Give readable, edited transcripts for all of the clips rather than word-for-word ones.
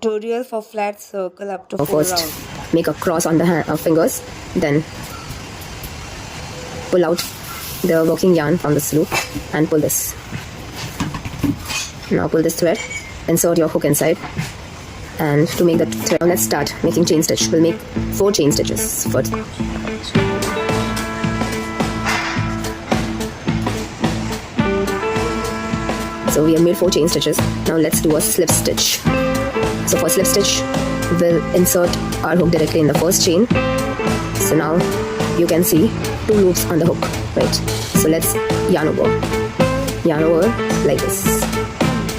tutorial for flat circle up to 4 First, rounds. make a cross on the fingers, then pull out the working yarn from this loop and pull this. Now pull this thread, insert your hook inside, and to make the thread, let's start making chain stitch. We'll make 4 chain stitches first. So we have made 4 chain stitches. Now let's do a slip stitch. So for slip stitch, we'll insert our hook directly in the first chain. So now you can see 2 loops on the hook, right? So let's yarn over like this,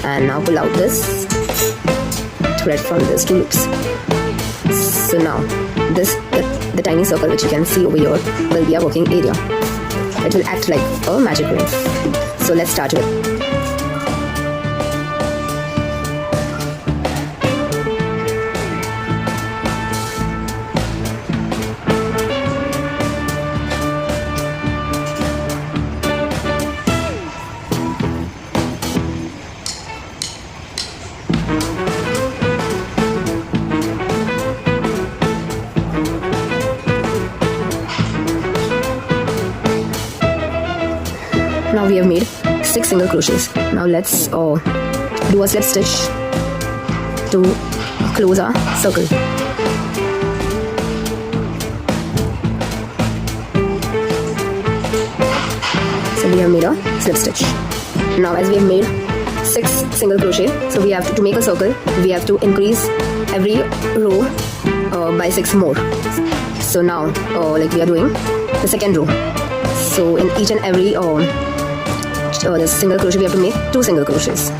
and now pull out this thread from these 2 loops. So now this the tiny circle which you can see over here will be a working area. It will act like a magic ring. So let's start with. Now we have made 6 single crochets. Now let's do a slip stitch to close our circle. So we have made a slip stitch. Now as we have made 6 single crochet, so we have to make a circle, we have to increase every row by 6 more. So now like we are doing the second row. So in each and every the single crochet we have to make 2 single crochets.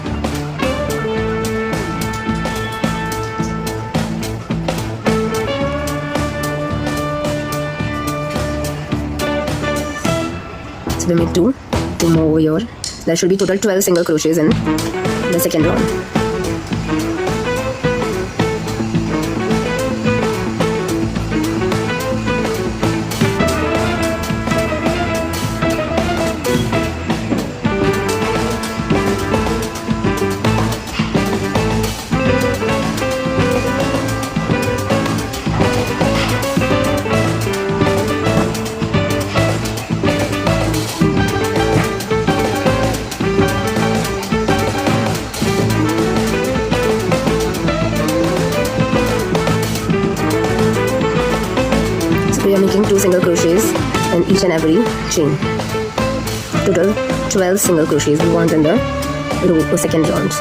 So we make 2 more over here. There should be total 12 single crochets in the second round. We are making 2 single crochets in each and every chain. Total 12 single crochets we want in the second round.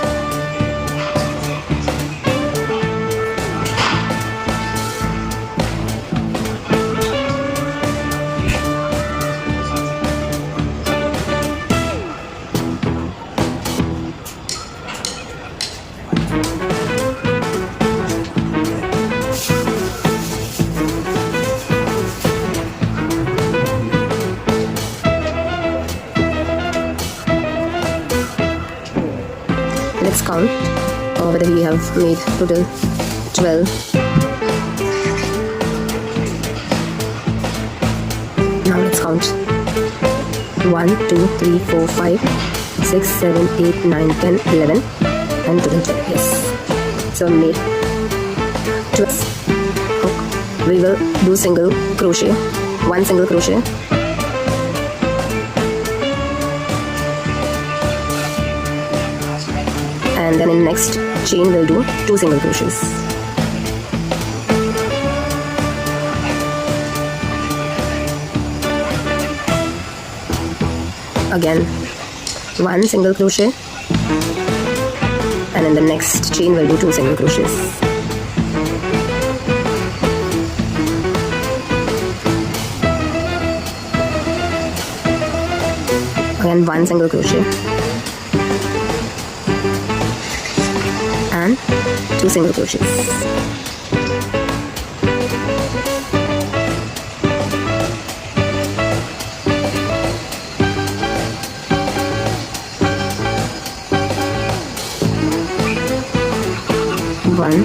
Let's count whether we have made total 12. Now let's count 1, 2, 3, 4, 5, 6, 7, 8, 9, 10, 11 and total 12. Yes. So we made 12 hook. We will do single crochet, 1 single crochet. And then in next chain we'll do 2 single crochets. Again 1 single crochet, and in the next chain we'll do 2 single crochets. Again 1 single crochet and 2 single crochets. One,